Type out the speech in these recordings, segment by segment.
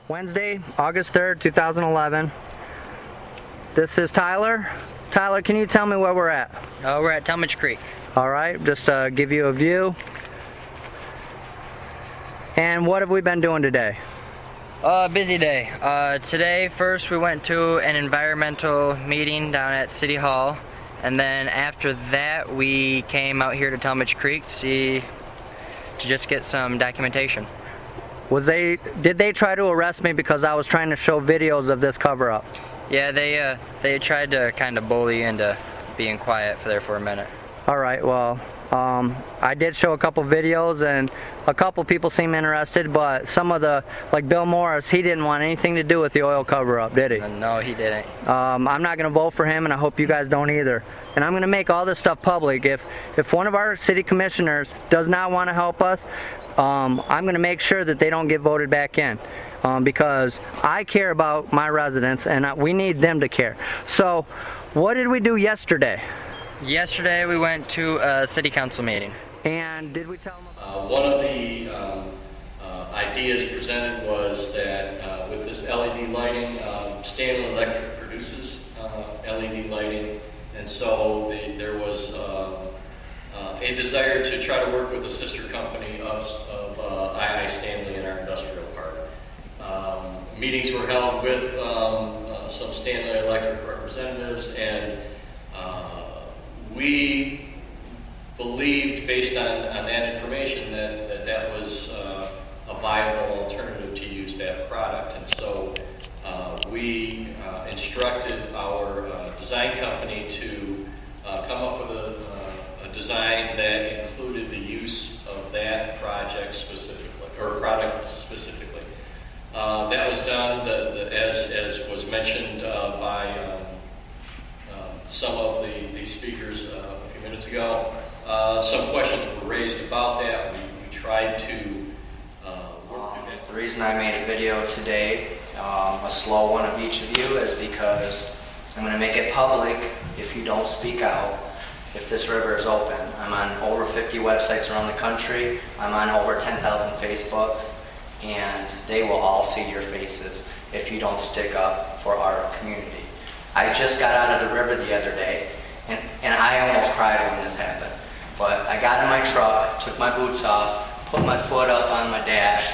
Wednesday, August 3rd, 2011. This is Tyler. Tyler, can you tell me where we're at? We're at Talmadge Creek. Alright, just give you a view. And what have we been doing today? Busy day. Today, first we went to an environmental meeting down at City Hall, and then after that we came out here to Talmadge Creek to just get some documentation. Did they try to arrest me because I was trying to show videos of this cover-up? Yeah, they tried to kind of bully you into being quiet there for a minute. Alright, well, I did show a couple videos and a couple people seem interested, but some of like Bill Morris, he didn't want anything to do with the oil cover-up, did he? No, he didn't. I'm not going to vote for him, and I hope you guys don't either. And I'm going to make all this stuff public. If one of our city commissioners does not want to help us, I'm going to make sure that they don't get voted back in. Because I care about my residents, and we need them to care. So, what did we do yesterday? Yesterday we went to a city council meeting. And did we tell them? One of the ideas presented was that with this LED lighting, Stanley Electric produces LED lighting, and so there was a desire to try to work with the sister company of II Stanley in our industrial park. Meetings were held with some Stanley Electric representatives, and we believed, based on that information, that was a viable alternative to use that product. And so we instructed our design company to come up with a design that included the use of that product specifically. That was done, as was mentioned by some of the speakers a few minutes ago. Some questions were raised about that. We tried to work through that. The reason I made a video today, a slow one of each of you, is because I'm going to make it public if you don't speak out, if this river is open. I'm on over 50 websites around the country. I'm on over 10,000 Facebooks, and they will all see your faces if you don't stick up for our community. I just got out of the river the other day, and I almost cried when this happened. But I got in my truck, took my boots off, put my foot up on my dash,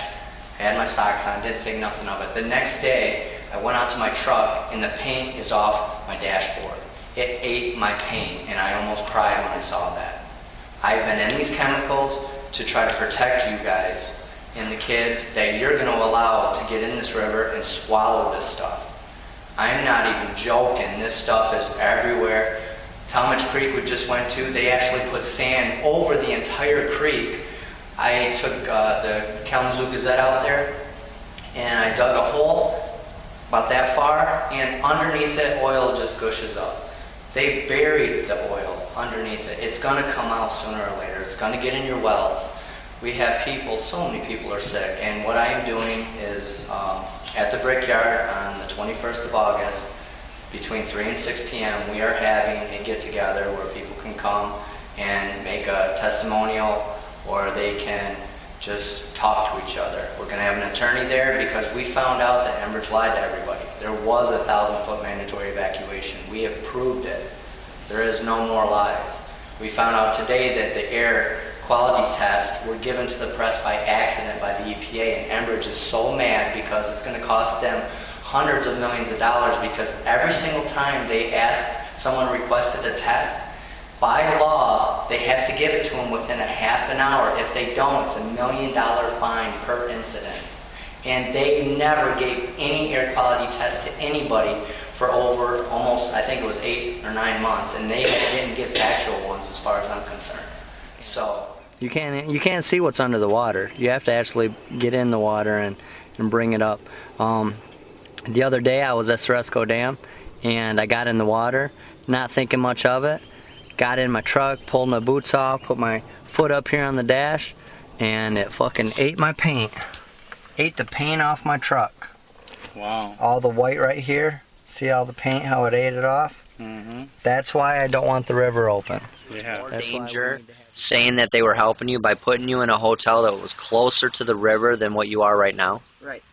had my socks on, didn't think nothing of it. The next day, I went out to my truck, and the paint is off my dashboard. It ate my paint, and I almost cried when I saw that. I've been in these chemicals to try to protect you guys and the kids that you're going to allow to get in this river and swallow this stuff. I'm not even joking. This stuff is everywhere. Talmadge Creek we just went to, they actually put sand over the entire creek. I took the Kalamazoo Gazette out there, and I dug a hole about that far, and underneath it, oil just gushes up. They buried the oil underneath it. It's going to come out sooner or later. It's going to get in your wells. We have people, so many people are sick, and what I am doing is at the Brickyard on the 21st of August, between 3 and 6 p.m., we are having a get-together where people can come and make a testimonial, or they can just talk to each other. We're going to have an attorney there because we found out that Enbridge lied to everybody. There was a 1,000-foot mandatory evacuation. We have proved it. There is no more lies. We found out today that the air quality tests were given to the press by accident by the EPA, and Enbridge is so mad because it's going to cost them hundreds of millions of dollars, because every single time they someone requested a test, by law, they have to give it to them within a half an hour. If they don't, it's $1 million fine per incident. And they never gave any air quality test to anybody for over almost, I think it was 8 or 9 months, and they didn't give actual ones as far as I'm concerned. So you can't see what's under the water. You have to actually get in the water and bring it up. The other day I was at Ceresco Dam, and I got in the water, not thinking much of it. Got in my truck, pulled my boots off, put my foot up here on the dash, and it fucking ate my paint. Ate the paint off my truck. Wow. All the white right here. See all the paint, how it ate it off? Mm-hmm. That's why I don't want the river open. Yeah. That's danger, saying that they were helping you by putting you in a hotel that was closer to the river than what you are right now? Right.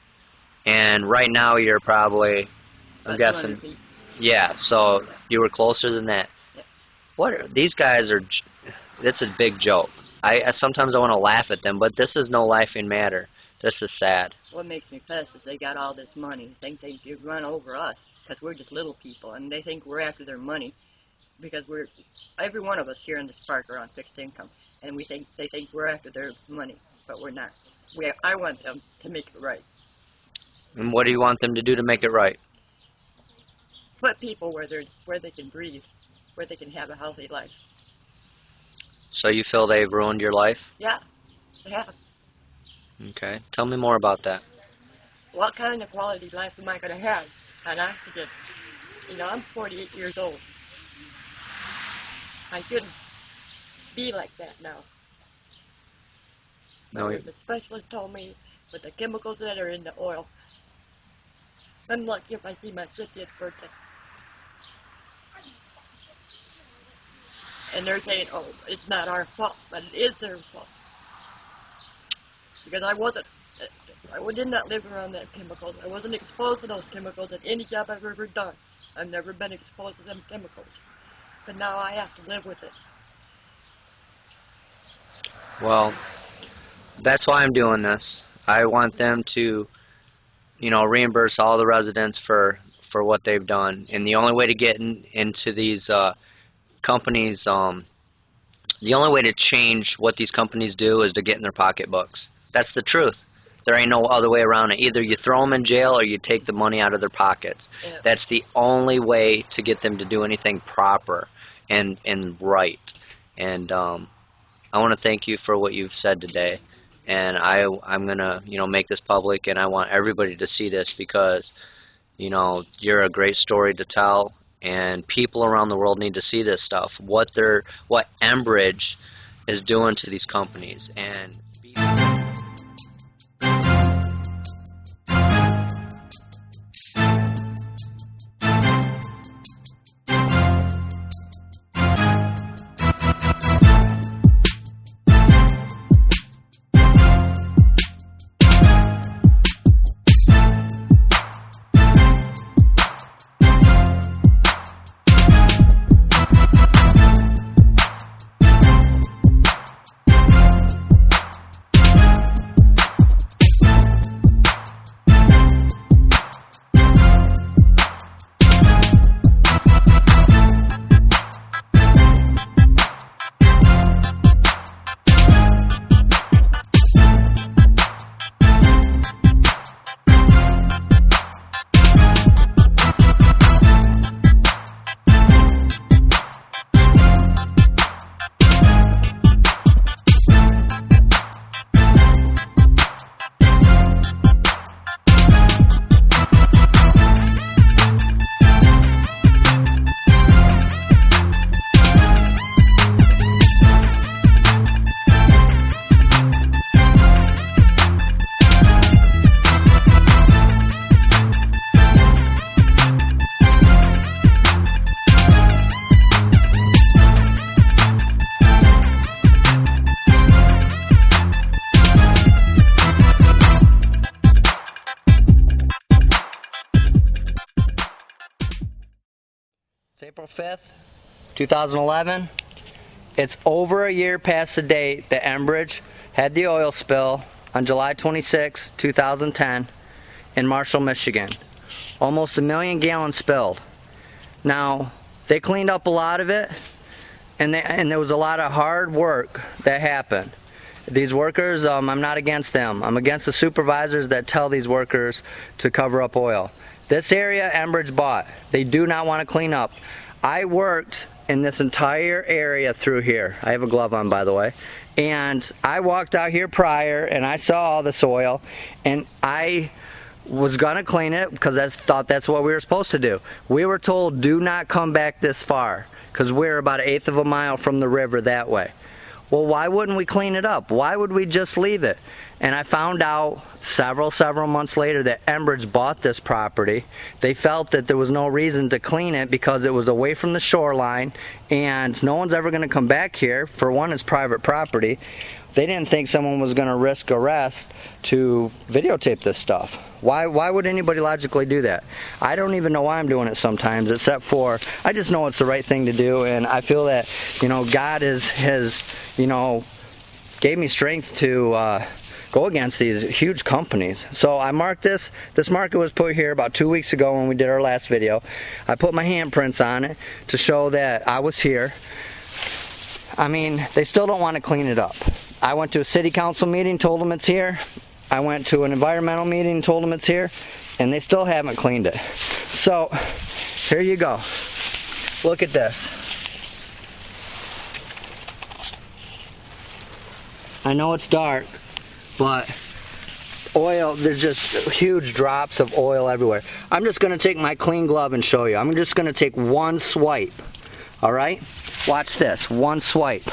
And right now you're probably, I'm About 200 guessing, feet. yeah, so you were closer than that. Yeah. These guys are, it's a big joke. Sometimes I want to laugh at them, but this is no laughing matter. This is sad. What makes me pissed is they got all this money. Think they could run over us because we're just little people, and they think we're after their money because every one of us here in this park are on fixed income, and they think we're after their money, but we're not. I want them to make it right. And what do you want them to do to make it right? Put people where they can breathe, where they can have a healthy life. So you feel they've ruined your life? Yeah, they have. Okay. Tell me more about that. What kind of quality life am I going to have on oxygen? I'm 48 years old. I shouldn't be like that now. No, The specialist told me with the chemicals that are in the oil, I'm lucky if I see my 50th birthday. And they're saying, oh, it's not our fault, but it is their fault. Because I did not live around that chemicals. I wasn't exposed to those chemicals at any job I've ever done. I've never been exposed to them chemicals. But now I have to live with it. well, that's why I'm doing this. I want them to, reimburse all the residents for what they've done. And the only way to get into these companies, the only way to change what these companies do is to get in their pocketbooks. That's the truth. There ain't no other way around it. Either you throw them in jail or you take the money out of their pockets. Yeah. That's the only way to get them to do anything proper and right. And I want to thank you for what you've said today. And I'm going to, make this public, and I want everybody to see this because, you're a great story to tell, and people around the world need to see this stuff, what Enbridge is doing to these companies. And It's April 5th, 2011. It's over a year past the date that Enbridge had the oil spill on July 26, 2010 in Marshall, Michigan. Almost 1 million gallons spilled. Now, they cleaned up a lot of it, and there was a lot of hard work that happened. These workers, I'm not against them. I'm against the supervisors that tell these workers to cover up oil. This area Enbridge bought. They do not want to clean up. I worked in this entire area through here. I have a glove on, by the way. And I walked out here prior, and I saw all this oil, and I was going to clean it because I thought that's what we were supposed to do. We were told, do not come back this far because we're about 1/8 of a mile from the river that way. Well, why wouldn't we clean it up? Why would we just leave it? And I found out several months later that Enbridge bought this property. They felt that there was no reason to clean it because it was away from the shoreline and no one's ever going to come back here. For one, it's private property. they didn't think someone was going to risk arrest to videotape this stuff. Why would anybody logically do that? I don't even know why I'm doing it sometimes, except for I just know it's the right thing to do, and I feel that, you know, God has you know, gave me strength to go against these huge companies. So I marked this. This marker was put here about 2 weeks ago when we did our last video. I put my handprints on it to show that I was here. I mean, they still don't want to clean it up. I went to a city council meeting, told them it's here. I went to an environmental meeting, told them it's here, and they still haven't cleaned it. So, here you go. Look at this. I know it's dark, but oil, there's just huge drops of oil everywhere. I'm just going to take my clean glove and show you. I'm just going to take one swipe. Alright? Watch this. One swipe.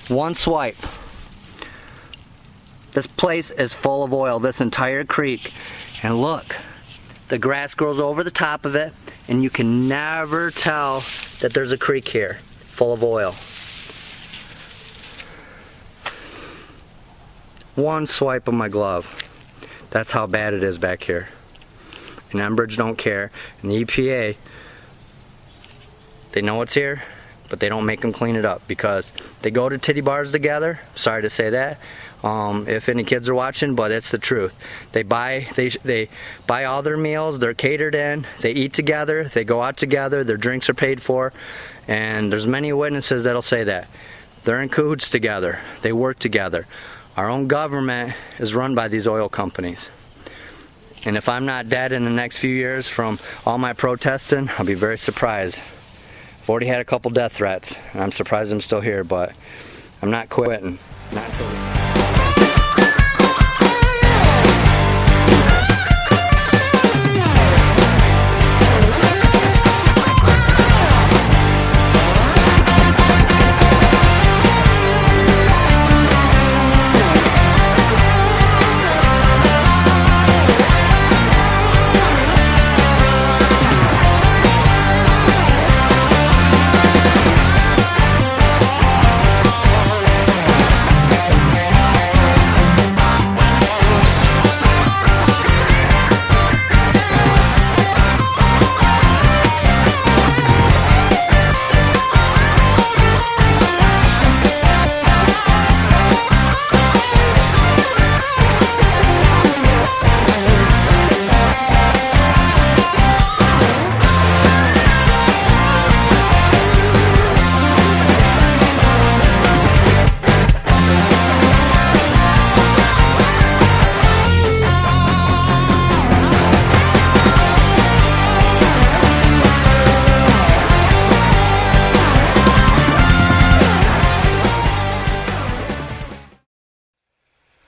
One swipe. This place is full of oil, this entire creek. And look, the grass grows over the top of it, and you can never tell that there's a creek here full of oil. One swipe of my glove. That's how bad it is back here. And Enbridge don't care. And the EPA, they know it's here, but they don't make them clean it up because they go to titty bars together. Sorry to say that, if any kids are watching, but it's the truth. They buy all their meals. They're catered in. They eat together. They go out together. Their drinks are paid for, and there's many witnesses that'll say that. They're in cahoots together. They work together. Our own government is run by these oil companies. And if I'm not dead in the next few years from all my protesting, I'll be very surprised. I've already had a couple death threats, and I'm surprised I'm still here, but I'm not quitting. Not quitting.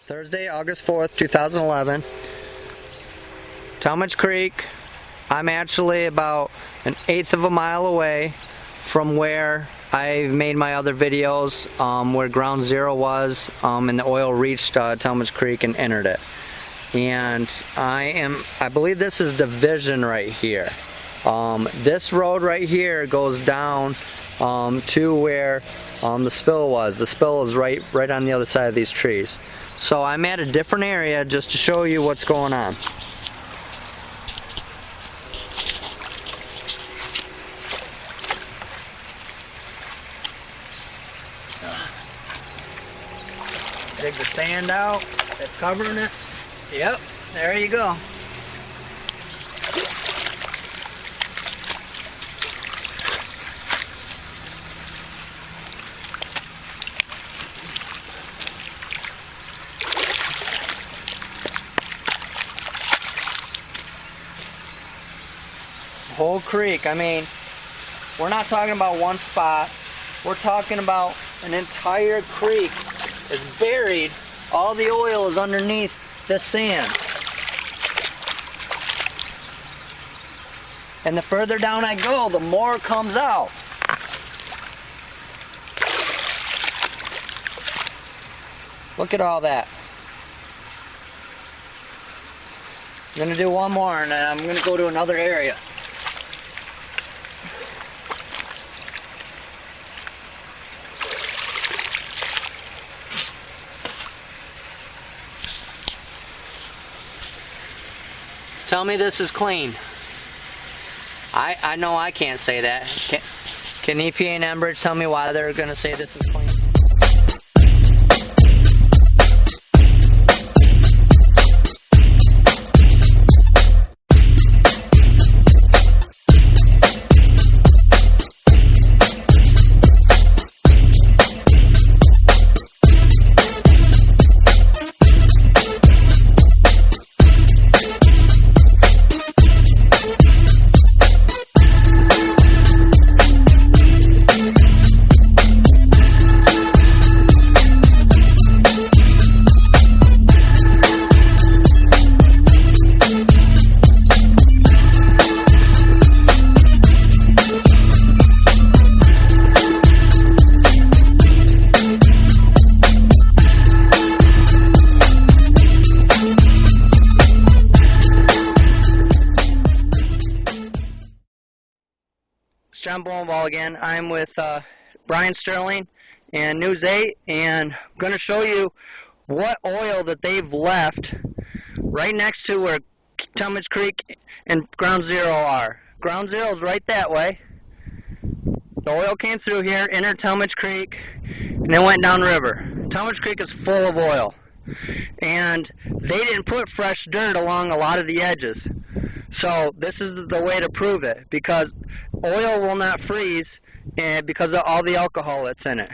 Thursday, August 4th, 2011. Talmadge Creek. I'm actually about 1/8 of a mile away from where I made my other videos, where ground zero was, and the oil reached Talmadge Creek and entered it. And I believe this is Division right here. This road right here goes down to where the spill was. The spill is right on the other side of these trees. So I'm at a different area just to show you what's going on. Dig the sand out that's covering it. Yep, there you go. Whole creek. I mean, we're not talking about one spot. We're talking about an entire creek is buried. All the oil is underneath this sand. And the further down I go, the more comes out. Look at all that. I'm going to do one more and then I'm going to go to another area. tell me this is clean. I know I can't say that. Can EPA and Enbridge tell me why they're going to say this is clean? John Bolenbaugh again. I'm with Brian Sterling and News 8, and I'm going to show you what oil that they've left right next to where Talmadge Creek and Ground Zero are. Ground Zero is right that way. The oil came through here, entered Talmadge Creek, and then went downriver. Talmadge Creek is full of oil, and they didn't put fresh dirt along a lot of the edges. So this is the way to prove it, because oil will not freeze because of all the alcohol that's in it.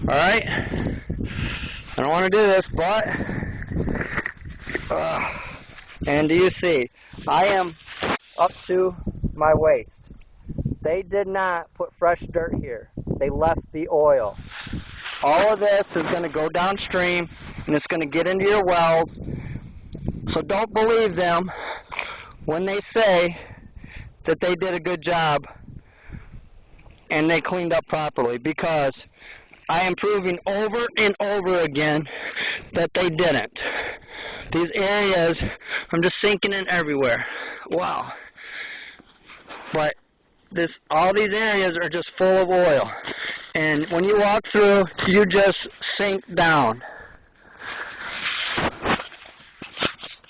Alright? I don't want to do this, but and do you see? I am up to my waist. They did not put fresh dirt here. They left the oil. All of this is going to go downstream, and it's going to get into your wells. So don't believe them when they say that they did a good job and they cleaned up properly, because I am proving over and over again that they didn't. These areas, I'm just sinking in everywhere. Wow. But all these areas are just full of oil. And when you walk through, you just sink down.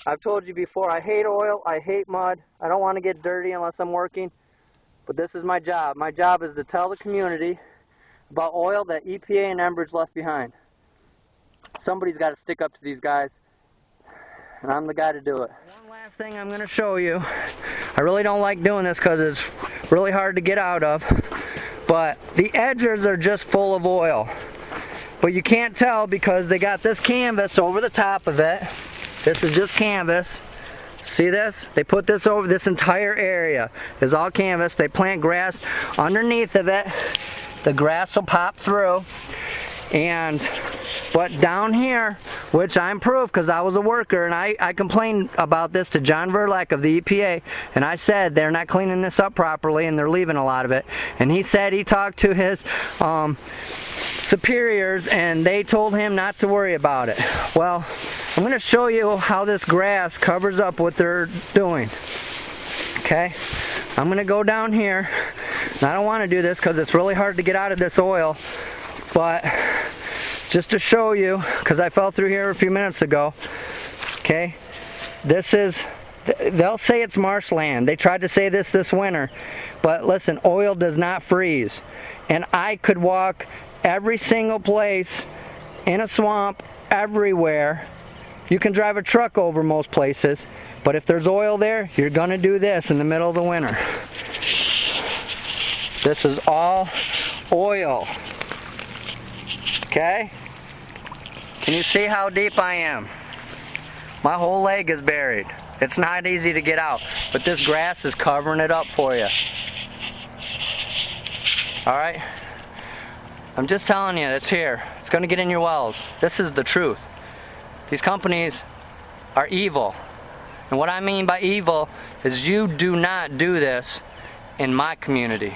I've told you before, I hate oil, I hate mud, I don't want to get dirty unless I'm working, but this is my job. My job is to tell the community about oil that EPA and Enbridge left behind. Somebody's got to stick up to these guys, and I'm the guy to do it. One last thing I'm going to show you. I really don't like doing this because it's really hard to get out of, but the edges are just full of oil. But you can't tell because they got this canvas over the top of it. This is just canvas. See this? They put this over this entire area. It's all canvas. They plant grass underneath of it. The grass will pop through. But down here, which I'm proof because I was a worker, and I complained about this to John Verlek of the EPA, and I said they're not cleaning this up properly and they're leaving a lot of it. And he said he talked to his superiors and they told him not to worry about it. Well, I'm going to show you how this grass covers up what they're doing. Okay? I'm going to go down here. And I don't want to do this because it's really hard to get out of this oil, but just to show you, because I fell through here a few minutes ago. Okay? They'll say it's marshland. They tried to say this winter. But listen, oil does not freeze. And I could walk every single place in a swamp, everywhere. You can drive a truck over most places, but if there's oil there, you're going to do this in the middle of the winter. This is all oil. Okay? Can you see how deep I am? My whole leg is buried. It's not easy to get out, but this grass is covering it up for you. Alright? I'm just telling you, it's here. It's going to get in your wells. This is the truth. These companies are evil. And what I mean by evil is you do not do this in my community.